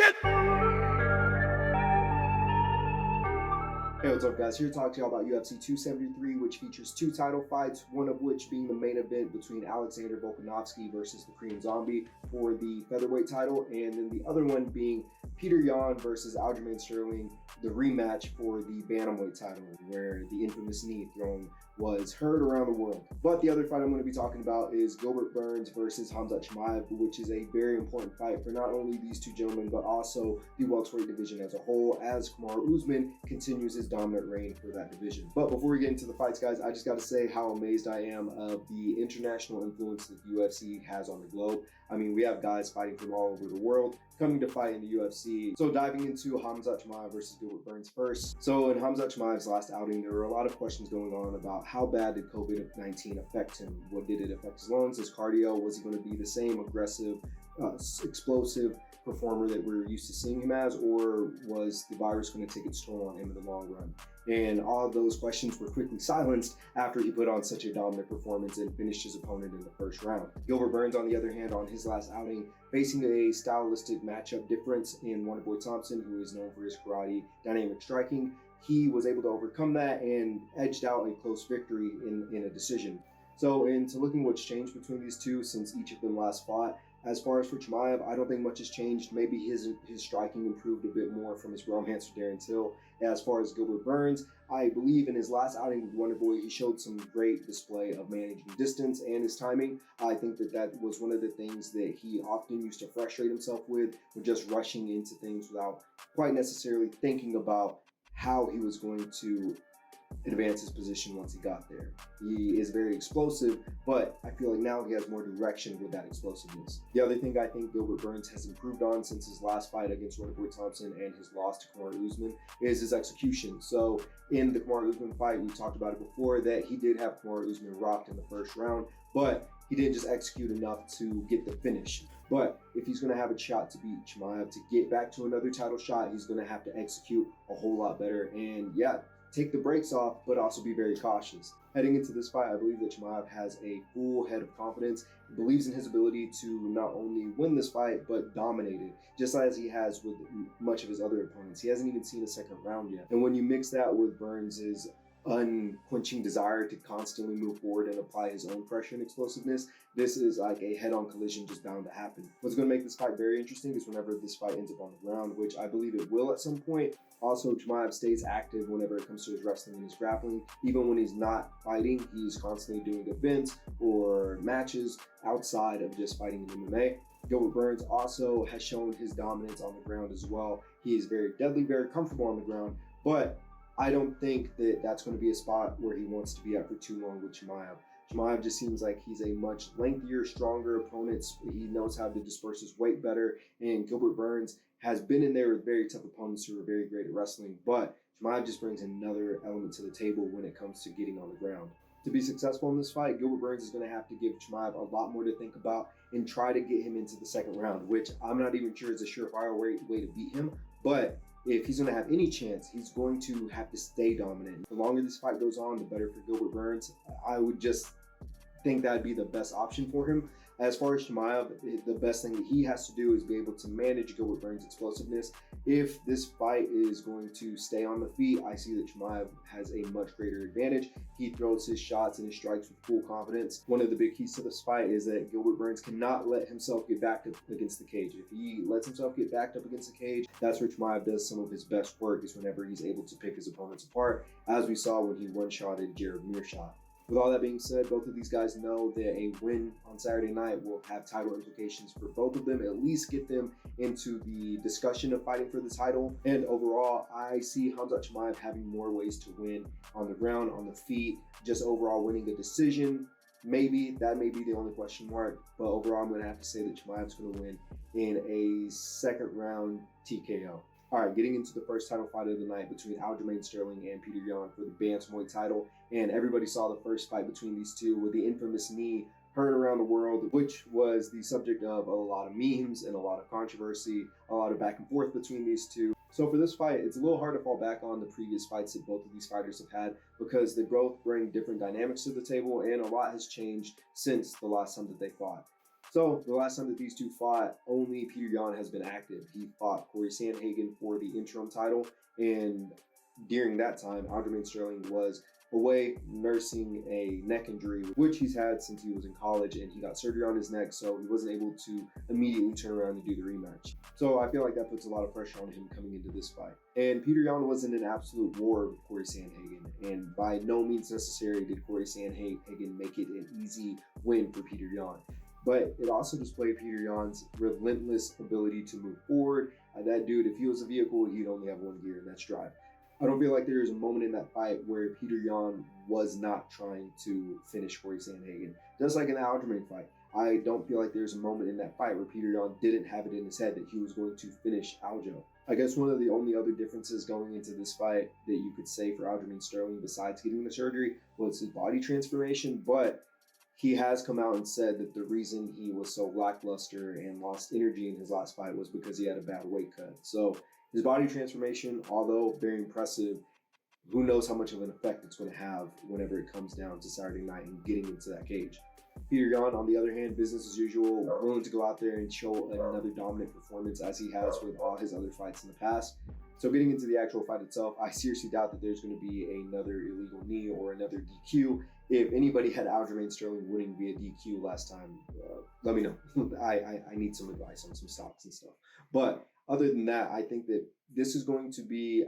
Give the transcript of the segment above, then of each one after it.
it! Hey, what's up, guys? Here to talk to y'all about UFC 273, which features two title fights, one of which being the main event between Alexander Volkanovsky versus the Korean Zombie for the featherweight title, and then the other one being Petr versus Aljamain Sterling, the rematch for the Bantamweight title, where the infamous knee thrown was heard around the world. But the other fight I'm going to be talking about is Gilbert Burns versus Chimaev, which is a very important fight for not only these two gentlemen, but also the welterweight division as a whole, as Kamaru Usman continues his dominant reign for that division. But before we get into the fights, guys, I just got to say how amazed I am of the international influence that the UFC has on the globe. I mean, we have guys fighting from all over the world coming to fight in the UFC. So diving into Chimaev versus Gilbert Burns first. So in Chimaev's last outing, there were a lot of questions going on about how bad did COVID-19 affect him? What did it affect his lungs, his cardio? Was he going to be the same aggressive, explosive performer that we're used to seeing him as, or was the virus going to take its toll on him in the long run? And all of those questions were quickly silenced after he put on such a dominant performance and finished his opponent in the first round. Gilbert Burns, on the other hand, on his last outing, facing a stylistic matchup difference in Wonderboy Thompson, who is known for his karate dynamic striking, he was able to overcome that and edged out a close victory in a decision. So into looking what's changed between these two since each of them last fought, as far as for Chimaev, I don't think much has changed. Maybe his striking improved a bit more from his romance with Darren Till. As far as Gilbert Burns, I believe in his last outing with Wonderboy, he showed some great display of managing distance and his timing. I think that was one of the things that he often used to frustrate himself with just rushing into things without quite necessarily thinking about how he was going to advance his position once he got there. He is very explosive, but I feel like now he has more direction with that explosiveness. The other thing I think Gilbert Burns has improved on since his last fight against Wonderboy Thompson and his loss to Kamaru Usman is his execution. So in the Kamaru Usman fight, we talked about it before, that he did have Kamaru Usman rocked in the first round, but he didn't just execute enough to get the finish. But if he's going to have a shot to beat Chimaev, to get back to another title shot, he's going to have to execute a whole lot better. And yeah, take the brakes off, but also be very cautious. Heading into this fight, I believe that Chimaev has a full head of confidence. He believes in his ability to not only win this fight, but dominate it, just as he has with much of his other opponents. He hasn't even seen a second round yet. And when you mix that with Burns' unquenching desire to constantly move forward and apply his own pressure and explosiveness, this is like a head-on collision just bound to happen. What's going to make this fight very interesting is whenever this fight ends up on the ground, which I believe it will at some point. Also, Chimaev stays active whenever it comes to his wrestling and his grappling. Even when he's not fighting, he's constantly doing events or matches outside of just fighting in MMA. Gilbert Burns also has shown his dominance on the ground as well. He is very deadly, very comfortable on the ground, but I don't think that that's going to be a spot where he wants to be at for too long with Chimaev. Chimaev just seems like he's a much lengthier, stronger opponent. He knows how to disperse his weight better, and Gilbert Burns has been in there with very tough opponents who are very great at wrestling, but Chimaev just brings another element to the table when it comes to getting on the ground. To be successful in this fight, Gilbert Burns is going to have to give Chimaev a lot more to think about and try to get him into the second round, which I'm not even sure is a surefire way to beat him, but if he's going to have any chance, he's going to have to stay dominant. The longer this fight goes on, the better for Gilbert Burns. I would just think that'd be the best option for him. As far as Chimaev, the best thing that he has to do is be able to manage Gilbert Burns' explosiveness. If this fight is going to stay on the feet, I see that Chimaev has a much greater advantage. He throws his shots and his strikes with full confidence. One of the big keys to this fight is that Gilbert Burns cannot let himself get backed up against the cage. If he lets himself get backed up against the cage, that's where Chimaev does some of his best work, is whenever he's able to pick his opponents apart, as we saw when he one-shotted Jared Mearshot. With all that being said, both of these guys know that a win on Saturday night will have title implications for both of them, at least get them into the discussion of fighting for the title. And overall, I see Chimaev having more ways to win on the ground, on the feet, just overall winning a decision. Maybe that may be the only question mark, but overall, I'm going to have to say that Chimaev's going to win in a second round TKO. All right, getting into the first title fight of the night between Aljamain Sterling and Petr for the Bantamweight title. And everybody saw the first fight between these two with the infamous knee heard around the world, which was the subject of a lot of memes and a lot of controversy, a lot of back and forth between these two. So for this fight, it's a little hard to fall back on the previous fights that both of these fighters have had, because they both bring different dynamics to the table and a lot has changed since the last time that they fought. So the last time that these two fought, only Petr Yan has been active. He fought Corey Sandhagen for the interim title, and during that time, Aljamain Sterling was away nursing a neck injury, which he's had since he was in college, and he got surgery on his neck, so he wasn't able to immediately turn around and do the rematch. So I feel like that puts a lot of pressure on him coming into this fight. And Petr Yan was in an absolute war with Corey Sandhagen, and by no means necessary did Corey Sandhagen make it an easy win for Petr Yan. But it also displayed Petr Yan's relentless ability to move forward. That dude, if he was a vehicle, he'd only have one gear, and that's drive. I don't feel like there is a moment in that fight where Petr Yan was not trying to finish Corey Sandhagen. Just like in the Aljamain fight, I don't feel like there's a moment in that fight where Petr Yan didn't have it in his head that he was going to finish Aljo. I guess one of the only other differences going into this fight that you could say for Aljamain Sterling, besides getting the surgery, was his body transformation, but he has come out and said that the reason he was so lackluster and lost energy in his last fight was because he had a bad weight cut. So his body transformation, although very impressive, who knows how much of an effect it's going to have whenever it comes down to Saturday night and getting into that cage. Petr Yan, on the other hand, business as usual, willing to go out there and show another dominant performance as he has with all his other fights in the past. So getting into the actual fight itself, I seriously doubt that there's going to be another illegal knee or another DQ. If anybody had Aljamain Sterling winning via DQ last time, let me know. I need some advice on some stocks and stuff. But other than that, I think that this is going to be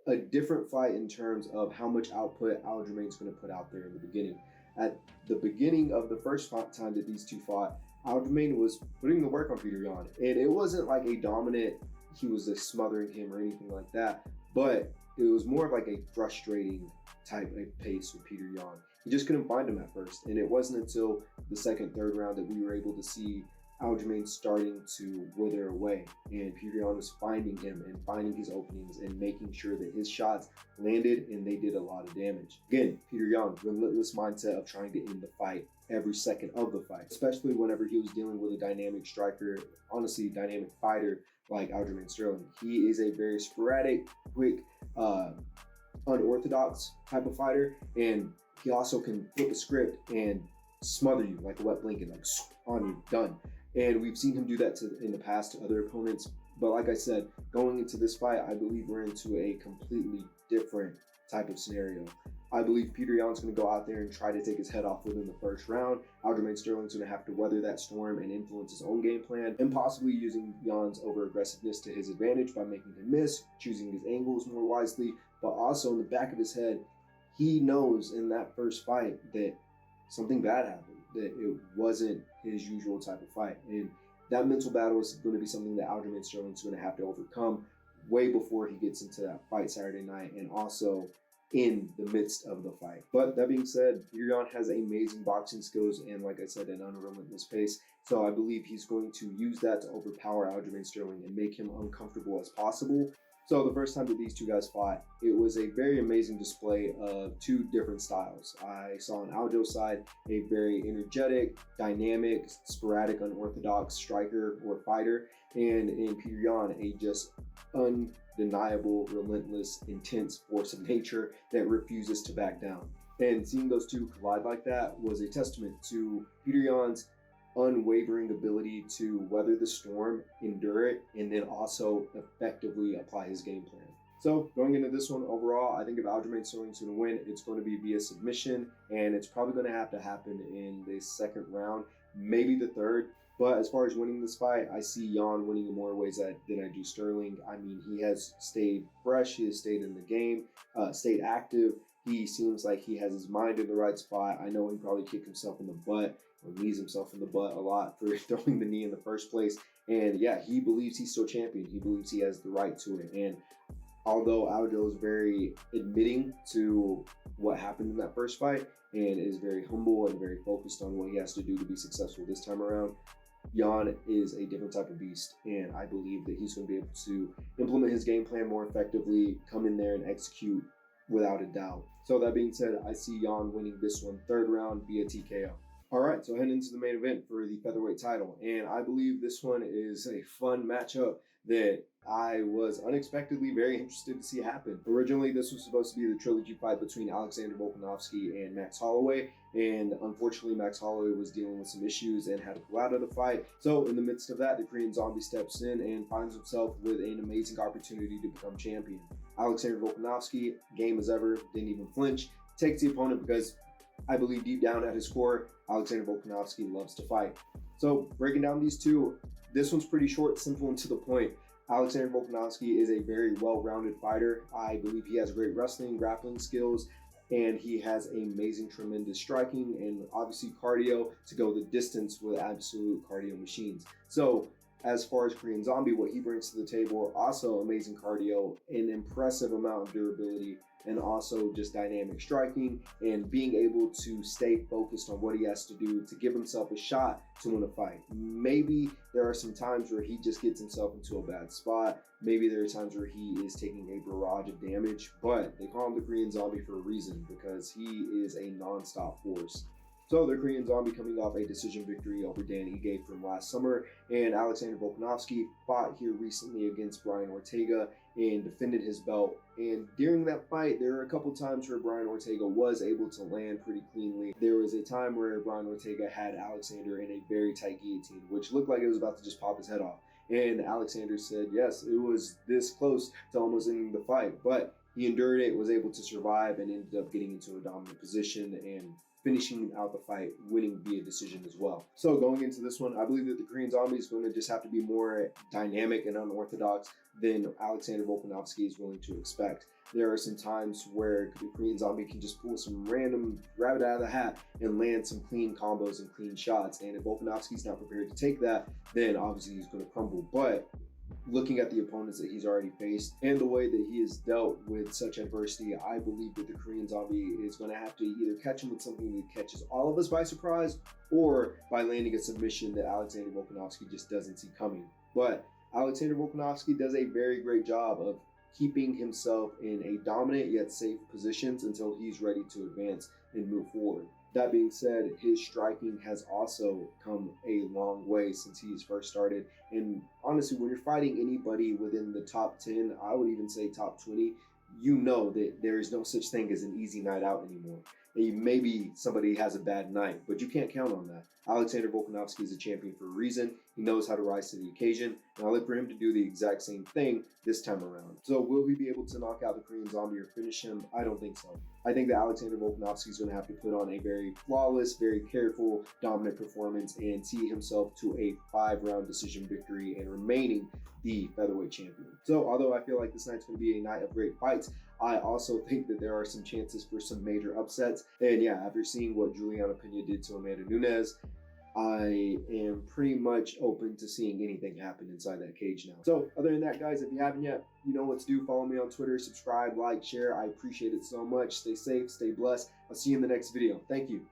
a different fight in terms of how much output Aljamain's going to put out there in the beginning. At the beginning of the first time that these two fought, Aljamain was putting the work on Petr Yan. And it wasn't like a dominant, he was like smothering him or anything like that. But it was more of like a frustrating type of pace with Petr Yan. He just couldn't find him at first. And it wasn't until the second, third round that we were able to see Aljamain starting to wither away, and Petr Yan was finding him and finding his openings and making sure that his shots landed and they did a lot of damage. Again, Petr Yan, relentless mindset of trying to end the fight every second of the fight, especially whenever he was dealing with a dynamic striker, honestly, dynamic fighter like Aljamain Sterling. He is a very sporadic, quick, unorthodox type of fighter, and he also can flip the script and smother you like a wet blanket, like on you, done. And we've seen him do that in the past to other opponents. But like I said, going into this fight, I believe we're into a completely different type of scenario. I believe Petr Yan's going to go out there and try to take his head off within the first round. Aljamain Sterling's going to have to weather that storm and influence his own game plan, and possibly using Yan's over-aggressiveness to his advantage by making him miss, choosing his angles more wisely. But also in the back of his head, he knows in that first fight that something bad happened, that it wasn't his usual type of fight. And that mental battle is going to be something that Aljamain Sterling's going to have to overcome way before he gets into that fight Saturday night, and also in the midst of the fight. But that being said, Petr Yan has amazing boxing skills and, like I said, an unrelentless pace. So I believe he's going to use that to overpower Aljamain Sterling and make him uncomfortable as possible. So the first time that these two guys fought, it was a very amazing display of two different styles. I saw on Aljo's side a very energetic, dynamic, sporadic, unorthodox striker or fighter, and in Petr Yan, a just undeniable, relentless, intense force of nature that refuses to back down. And seeing those two collide like that was a testament to Petr Yan's unwavering ability to weather the storm, endure it, and then also effectively apply his game plan. So going into this one overall, I think if Aljamain Sterling's going to win, it's going to be via submission, and it's probably going to have to happen in the second round, maybe the third. But as far as winning this fight, I see Yan winning in more ways than I do Sterling. I mean, he has stayed fresh, he has stayed in the game, stayed active. He seems like he has his mind in the right spot. I know he probably kicked himself in the butt or knees himself in the butt a lot for throwing the knee in the first place. And yeah, he believes he's still champion. He believes he has the right to it. And although Aljo is very admitting to what happened in that first fight and is very humble and very focused on what he has to do to be successful this time around, Yan is a different type of beast, and I believe that he's going to be able to implement his game plan more effectively, come in there and execute without a doubt. So that being said, I see Yan winning this one third round via TKO. All right, so heading into the main event for the featherweight title, and I believe this one is a fun matchup that I was unexpectedly very interested to see happen. Originally, this was supposed to be the trilogy fight between Alexander Volkanovsky and Max Holloway, and unfortunately, Max Holloway was dealing with some issues and had to pull out of the fight. So in the midst of that, the Korean Zombie steps in and finds himself with an amazing opportunity to become champion. Alexander Volkanovsky, game as ever, didn't even flinch, takes the opponent because I believe deep down at his core, Alexander Volkanovsky loves to fight. So breaking down these two, this one's pretty short, simple, and to the point. Alexander Volkanovsky is a very well-rounded fighter. I believe he has great wrestling, grappling skills, and he has amazing, tremendous striking and obviously cardio to go the distance with absolute cardio machines. So as far as Korean Zombie, what he brings to the table, also amazing cardio, an impressive amount of durability, and also just dynamic striking and being able to stay focused on what he has to do to give himself a shot to win a fight. Maybe there are some times where he just gets himself into a bad spot. Maybe there are times where he is taking a barrage of damage, but they call him the Korean Zombie for a reason because he is a non-stop force. So the Korean Zombie coming off a decision victory over Dan Ige from last summer, and Alexander Volkanovsky fought here recently against Brian Ortega and defended his belt. And during that fight, there were a couple times where Brian Ortega was able to land pretty cleanly. There was a time where Brian Ortega had Alexander in a very tight guillotine, which looked like it was about to just pop his head off. And Alexander said, yes, it was this close to almost ending the fight, but he endured it, was able to survive, and ended up getting into a dominant position and finishing out the fight, winning via decision as well. So going into this one, I believe that the Korean Zombie is going to just have to be more dynamic and unorthodox than Alexander Volkanovsky is willing to expect. There are some times where the Korean Zombie can just pull some random rabbit out of the hat and land some clean combos and clean shots. And if Volkanovski's not prepared to take that, then obviously he's going to crumble. But looking at the opponents that he's already faced and the way that he has dealt with such adversity, I believe that the Korean Zombie is going to have to either catch him with something that catches all of us by surprise or by landing a submission that Alexander Volkanovsky just doesn't see coming. But Alexander Volkanovsky does a very great job of keeping himself in a dominant yet safe positions until he's ready to advance and move forward. That being said, his striking has also come a long way since he's first started. And honestly, when you're fighting anybody within the top 10, I would even say top 20, you know that there is no such thing as an easy night out anymore. And maybe somebody has a bad night, but you can't count on that. Alexander Volkanovsky is a champion for a reason. He knows how to rise to the occasion, and I look for him to do the exact same thing this time around. So will he be able to knock out the Korean Zombie or finish him? I don't think so. I think that Alexander Volkanovsky is going to have to put on a very flawless, very careful, dominant performance and see himself to a 5-round decision victory and remaining the featherweight champion. So although I feel like this night's going to be a night of great fights, I also think that there are some chances for some major upsets. And yeah, after seeing what Juliana Pena did to Amanda Nunes, I am pretty much open to seeing anything happen inside that cage now. So other than that, guys, if you haven't yet, you know what to do. Follow me on Twitter, subscribe, like, share. I appreciate it so much. Stay safe, stay blessed. I'll see you in the next video. Thank you.